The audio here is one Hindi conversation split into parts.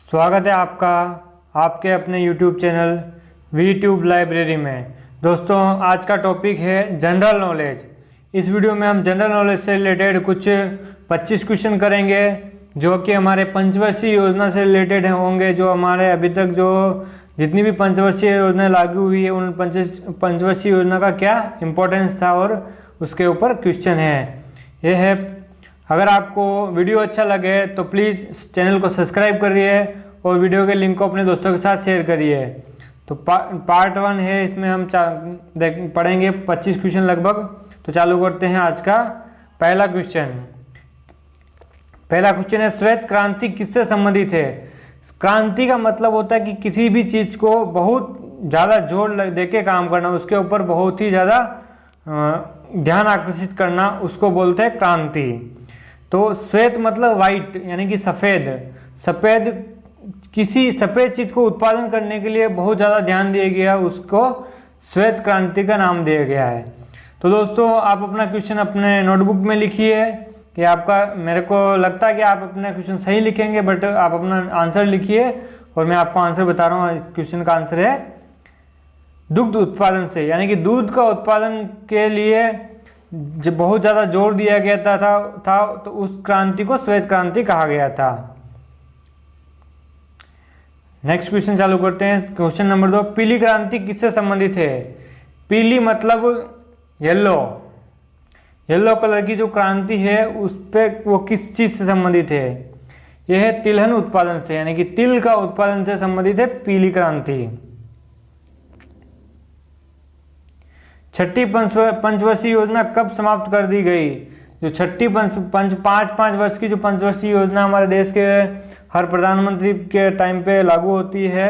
स्वागत है आपका आपके अपने YouTube चैनल VTube लाइब्रेरी में। दोस्तों, आज का टॉपिक है जनरल नॉलेज। इस वीडियो में हम जनरल नॉलेज से रिलेटेड कुछ 25 क्वेश्चन करेंगे जो कि हमारे पंचवर्षीय योजना से रिलेटेड होंगे। जो हमारे अभी तक जो जितनी भी पंचवर्षीय योजना लागू हुई है उन पंचवर्षीय योजना का क्या इम्पोर्टेंस था और उसके ऊपर क्वेश्चन है। ये है, अगर आपको वीडियो अच्छा लगे तो प्लीज़ चैनल को सब्सक्राइब करिए और वीडियो के लिंक को अपने दोस्तों के साथ शेयर करिए। तो पार्ट 1 है, इसमें हम पढ़ेंगे 25 क्वेश्चन लगभग। तो चालू करते हैं आज का पहला क्वेश्चन। पहला क्वेश्चन है, श्वेत क्रांति किससे संबंधित है? क्रांति का मतलब होता है कि किसी भी चीज़ को बहुत ज़्यादा जोर दे के काम करना, उसके ऊपर बहुत ही ज़्यादा ध्यान आकर्षित करना, उसको बोलते हैं क्रांति। तो श्वेत मतलब वाइट यानी कि सफ़ेद किसी सफ़ेद चीज़ को उत्पादन करने के लिए बहुत ज़्यादा ध्यान दिया गया, उसको श्वेत क्रांति का नाम दिया गया है। तो दोस्तों, आप अपना क्वेश्चन अपने नोटबुक में लिखिए कि आपका, मेरे को लगता है कि आप अपना क्वेश्चन सही लिखेंगे, बट आप अपना आंसर लिखिए और मैं आपको आंसर बता रहा हूँ। इस क्वेश्चन का आंसर है दुग्ध उत्पादन से, यानी कि दूध का उत्पादन के लिए जब बहुत ज़्यादा जोर दिया गया था तो उस क्रांति को श्वेत क्रांति कहा गया था। नेक्स्ट क्वेश्चन चालू करते हैं। क्वेश्चन नंबर 2, पीली क्रांति किससे संबंधित है? पीली मतलब येलो कलर की जो क्रांति है उस पे वो किस चीज़ से संबंधित है? यह है तिलहन उत्पादन से, यानी कि तिल का उत्पादन से संबंधित है पीली क्रांति। छठी पंचवर्षीय योजना कब समाप्त कर दी गई? जो छठी पाँच वर्ष की जो पंचवर्षीय योजना हमारे देश के हर प्रधानमंत्री के टाइम पे लागू होती है,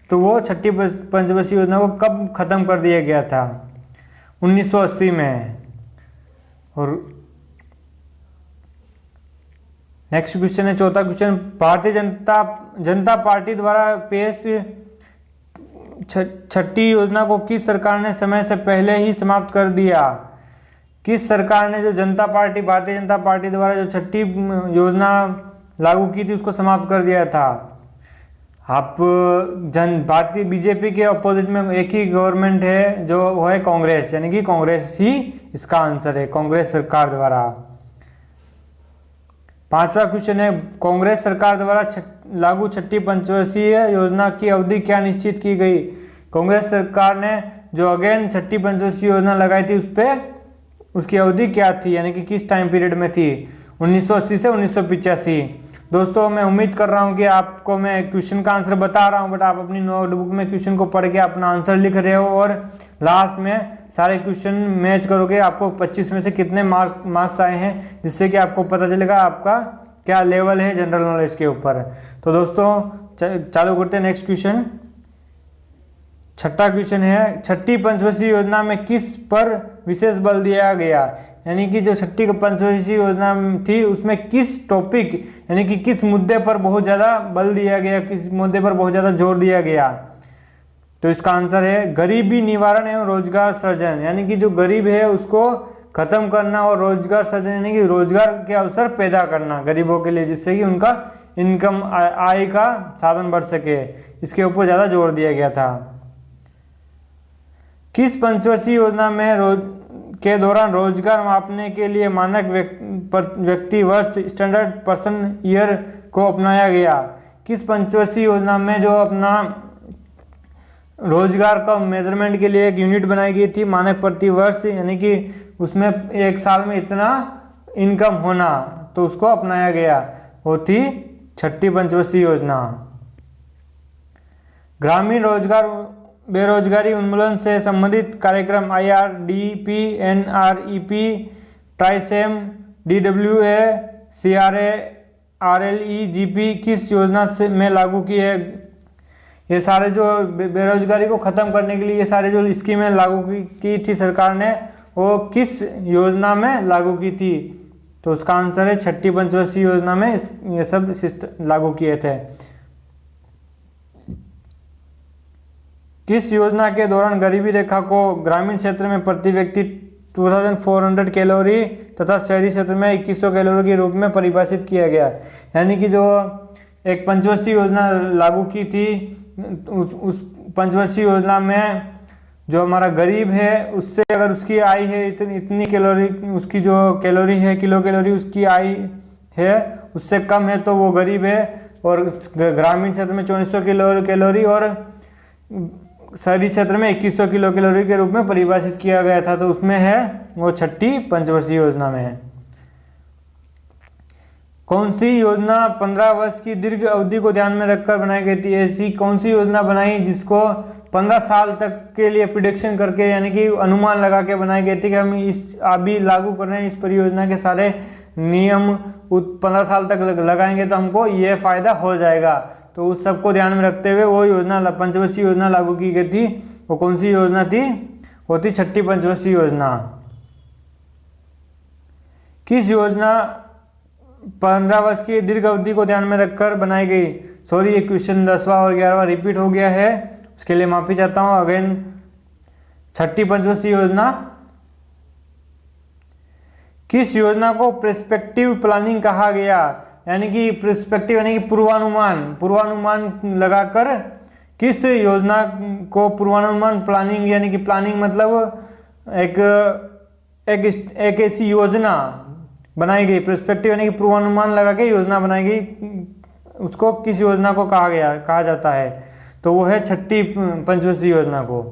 तो वो छठी पंचवर्षीय योजना को कब खत्म कर दिया गया था? 1980 में। और नेक्स्ट क्वेश्चन है, चौथा क्वेश्चन, भारतीय जनता पार्टी द्वारा पेश छठी योजना को किस सरकार ने समय से पहले ही समाप्त कर दिया? किस सरकार ने जो भारतीय जनता पार्टी द्वारा जो छठी योजना लागू की थी उसको समाप्त कर दिया था? आप भारतीय बीजेपी के अपोजिट में एक ही गवर्नमेंट है जो वो है कांग्रेस, यानी कि कांग्रेस ही इसका आंसर है, कांग्रेस सरकार द्वारा। पांचवा क्वेश्चन है, कांग्रेस सरकार द्वारा लागू छठी पंचवर्षीय योजना की अवधि क्या निश्चित की गई? कांग्रेस सरकार ने जो अगेन छठी पंचवर्षीय योजना लगाई थी उस पर उसकी अवधि क्या थी, यानी कि किस टाइम पीरियड में थी? 1980 से 1985। दोस्तों, मैं उम्मीद कर रहा हूं कि आपको मैं क्वेश्चन का आंसर बता रहा हूं, बट आप अपनी नोटबुक में क्वेश्चन को पढ़ के अपना आंसर लिख रहे हो और लास्ट में सारे क्वेश्चन मैच करोगे। आपको 25 में से कितने मार्क्स आए हैं, जिससे कि आपको पता चलेगा आपका क्या लेवल है जनरल नॉलेज के ऊपर। तो दोस्तों, चालू करते हैं नेक्स्ट क्वेश्चन। छठा क्वेश्चन है, छठी पंचवर्षीय योजना में किस पर विशेष बल दिया गया? यानी कि जो छठी पंचवर्षीय योजना थी उसमें किस टॉपिक यानी कि किस मुद्दे पर बहुत ज़्यादा बल दिया गया, किस मुद्दे पर बहुत ज़्यादा जोर दिया गया? तो इसका आंसर है गरीबी निवारण एवं रोजगार सृजन, यानी कि जो गरीब है उसको खत्म करना और रोजगार सृजन यानी कि रोजगार के अवसर पैदा करना गरीबों के लिए, जिससे कि उनका इनकम आय का साधन बढ़ सके। इसके ऊपर ज़्यादा जोर दिया गया था। किस पंचवर्षीय योजना में के दौरान रोजगार मापने के लिए मानक व्यक्ति वर्ष स्टैंडर्ड पर्सन ईयर को अपनाया गया? किस पंचवर्षीय योजना में जो अपना रोजगार का मेजरमेंट के लिए एक यूनिट बनाई गई थी, मानक प्रति वर्ष, यानी कि उसमें एक साल में इतना इनकम होना, तो उसको अपनाया गया, वो थी छठी पंचवर्षीय योजना। ग्रामीण रोजगार बेरोजगारी उन्मूलन से संबंधित कार्यक्रम IRDP, NREP, ट्राइसेम, DWA, CRA, RLEGP किस योजना से में लागू की है? ये सारे जो बेरोजगारी को ख़त्म करने के लिए ये सारे जो स्कीमें लागू की थी सरकार ने, वो किस योजना में लागू की थी? तो उसका आंसर है छठी पंचवर्षीय योजना में ये सब सिस्टम लागू किए थे। किस योजना के दौरान गरीबी रेखा को ग्रामीण क्षेत्र में प्रति व्यक्ति 2400 कैलोरी तथा शहरी क्षेत्र में 2100 कैलोरी के रूप में परिभाषित किया गया? यानी कि जो एक पंचवर्षीय योजना लागू की थी। उस पंचवर्षीय योजना में जो हमारा गरीब है उससे अगर उसकी आय है इतनी कैलोरी, उसकी जो कैलोरी है किलो कैलोरी उसकी आय है उससे कम है तो वो गरीब है, और ग्रामीण क्षेत्र में 2400 किलो कैलोरी और शहरी क्षेत्र में 2100 किलो कैलोरी के रूप में परिभाषित किया गया था। तो उसमें है वो छठी पंचवर्षीय योजना में है। कौन सी योजना 15 वर्ष की दीर्घ अवधि को ध्यान में रखकर बनाई गई थी? ऐसी कौन सी योजना बनाई जिसको 15 साल तक के लिए प्रिडिक्शन करके यानी कि अनुमान लगा के बनाई गई थी कि हम इस अभी लागू कर रहे हैं इस परियोजना के सारे नियम 15 साल तक लगाएंगे तो हमको ये फायदा हो जाएगा। तो उस सबको ध्यान में रखते हुए वो योजना पंचवर्षीय योजना लागू की गई थी। वो कौन सी योजना थी? वो थी छठी पंचवर्षीय योजना। किस योजना 15 वर्ष की दीर्घ अवधि को ध्यान में रखकर बनाई गई? सॉरी, ये क्वेश्चन 10वां और 11वां रिपीट हो गया है, उसके लिए माफी चाहता हूं। अगेन, छठी पंचवर्षीय योजना किस योजना को प्रिस्पेक्टिव प्लानिंग कहा गया? यानी कि प्रिस्पेक्टिव यानी कि पूर्वानुमान लगाकर किस योजना को पूर्वानुमान प्लानिंग, यानी कि प्लानिंग मतलब एक ऐसी योजना बनाई गई, प्रिस्पेक्टिव यानी कि पूर्वानुमान लगा के योजना बनाई गई, उसको किस योजना को कहा जाता है? तो वो है छठी पंचवर्षीय योजना को।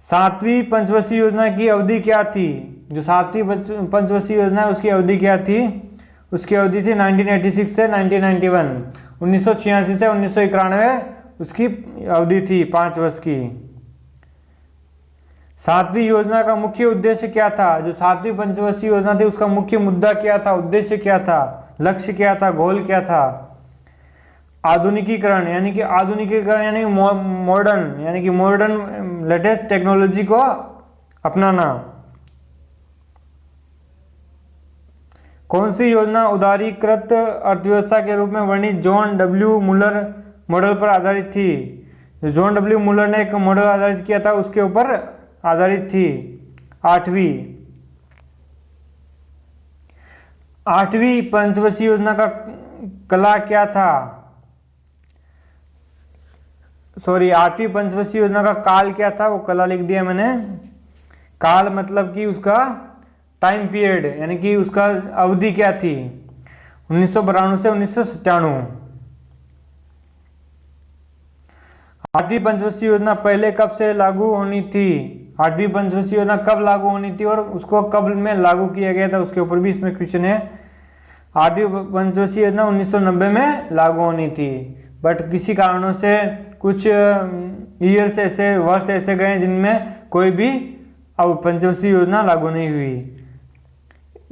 7वीं पंचवर्षीय योजना की अवधि क्या थी? जो 7वीं पंचवर्षीय योजना है उसकी अवधि क्या थी? उसकी अवधि थी 1986 से 1991, 1986 से 1991 उसकी अवधि थी 5 वर्ष की। 7वीं योजना का मुख्य उद्देश्य क्या था? जो 7वीं पंचवर्षीय योजना थी उसका मुख्य मुद्दा क्या था, उद्देश्य क्या था, लक्ष्य क्या था, गोल क्या था? आधुनिकीकरण यानी कि मॉडर्न लेटेस्ट टेक्नोलॉजी को अपनाना। कौन सी योजना उदारीकृत अर्थव्यवस्था के रूप में वर्णित जॉन डब्ल्यू मुलर मॉडल पर आधारित थी? जॉन डब्ल्यू मुलर ने एक मॉडल आधारित किया था उसके ऊपर आधारित थी। 8वीं पंचवर्षीय योजना का कला क्या था? सॉरी, 8वीं पंचवर्षीय योजना का काल क्या था? वो कला लिख दिया मैंने। काल मतलब कि उसका टाइम पीरियड यानी कि उसका अवधि क्या थी? 1992 से 1997। 8वीं पंचवर्षीय योजना पहले कब से लागू होनी थी? 8वीं पंचवर्षीय योजना कब लागू होनी थी और उसको कब में लागू किया गया था उसके ऊपर भी इसमें क्वेश्चन है। 8वीं पंचवर्षीय योजना 1990 में लागू होनी थी, बट किसी कारणों से कुछ ईयर्स ऐसे वर्ष ऐसे गए जिनमें कोई भी अब पंचवर्षीय योजना लागू नहीं हुई।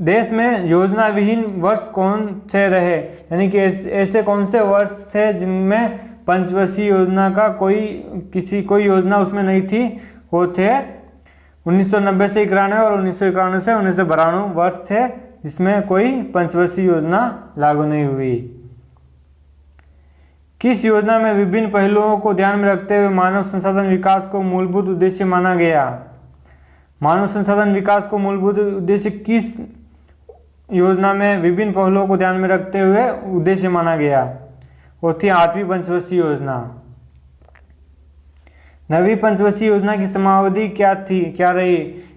देश में योजना विहीन वर्ष कौन से रहे? यानी कि ऐसे कौन से वर्ष थे जिनमें पंचवर्षीय योजना का कोई योजना उसमें नहीं थी? वो थे 1990 से 91 और 1991 से 1992 वर्ष थे जिसमें कोई पंचवर्षीय योजना लागू नहीं हुई। किस योजना में विभिन्न पहलुओं को ध्यान में रखते हुए मानव संसाधन विकास को मूलभूत उद्देश्य माना गया? मानव संसाधन विकास को मूलभूत उद्देश्य किस योजना में विभिन्न पहलुओं को ध्यान में रखते हुए उद्देश्य माना गया? वो थी 8वीं पंचवर्षीय योजना। 9वीं पंचवर्षीय योजना की समयावधि क्या रही?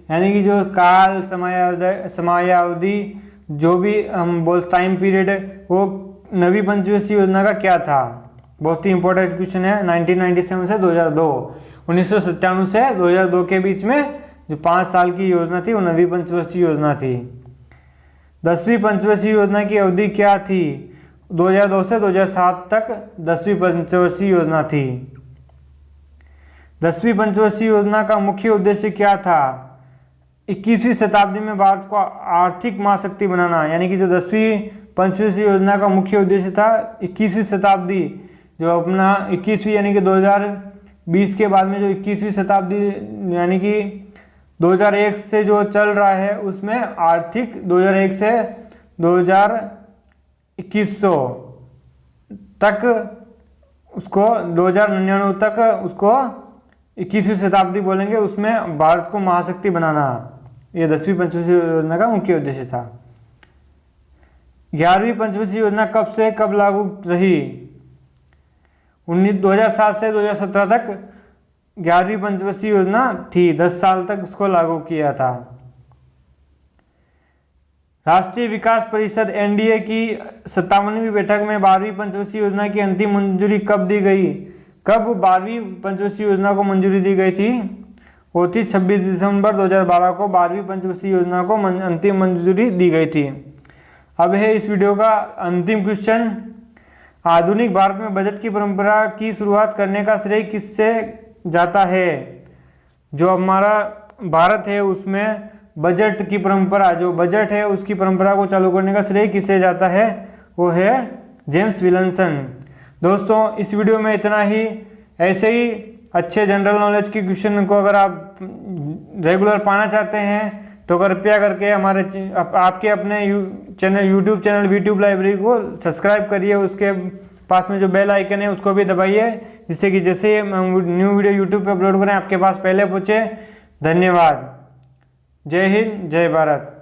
यानी कि जो काल समयावधि जो भी हम टाइम पीरियड वो 9वीं पंचवर्षीय योजना का क्या था? बहुत ही इंपॉर्टेंट क्वेश्चन है। 1997 से 2002, 1997 से 2002 के बीच में जो 5 साल की योजना थी वो 9वीं पंचवर्षीय योजना थी। 10वीं पंचवर्षीय योजना की अवधि क्या थी? 2002 से 2007 तक 10वीं पंचवर्षीय योजना थी। 10वीं पंचवर्षीय योजना का मुख्य उद्देश्य क्या था? 21वीं शताब्दी में भारत को आर्थिक महाशक्ति बनाना। यानी कि जो 10वीं पंचवर्षीय योजना का मुख्य उद्देश्य था 21वीं शताब्दी जो अपना 21वीं यानी कि 2020 के बाद में जो 21वीं शताब्दी यानी कि 2001 से जो चल रहा है उसमें आर्थिक 2001 से 2100 तक उसको 2099 तक उसको 21वीं शताब्दी बोलेंगे, उसमें भारत को महाशक्ति बनाना। ये 10वीं पंचवर्षीय योजना का मुख्य उद्देश्य था। 11वीं पंचवर्षीय योजना कब से कब लागू रही? 2007 से 2017 तक 11वीं पंचवर्षीय योजना थी, 10 साल तक उसको लागू किया था। राष्ट्रीय विकास परिषद एनडीए की 57वीं बैठक में 12वीं पंचवर्षीय योजना की अंतिम मंजूरी कब दी गई? कब 12वीं पंचवर्षीय योजना को मंजूरी दी गई थी? वो थी 26 दिसंबर 2012 को 12वीं पंचवर्षीय योजना को अंतिम मंजूरी दी गई थी। अब है इस वीडियो का अंतिम क्वेश्चन। आधुनिक भारत में बजट की परंपरा की शुरुआत करने का श्रेय किससे जाता है? जो हमारा भारत है उसमें बजट की परंपरा, जो बजट है उसकी परंपरा को चालू करने का श्रेय किससे जाता है? वो है जेम्स विल्सन। दोस्तों इस वीडियो में इतना ही। ऐसे ही अच्छे जनरल नॉलेज के क्वेश्चन को अगर आप रेगुलर पाना चाहते हैं तो कृपया करके हमारे आपके अपने यूट्यूब चैनल वीट्यूब लाइब्रेरी को सब्सक्राइब करिए। उसके पास में जो बेल आइकन है उसको भी दबाइए, जिससे कि जैसे हम न्यू वीडियो यूट्यूब पे अपलोड करें आपके पास पहले पहुँचे। धन्यवाद। जय हिंद, जय भारत।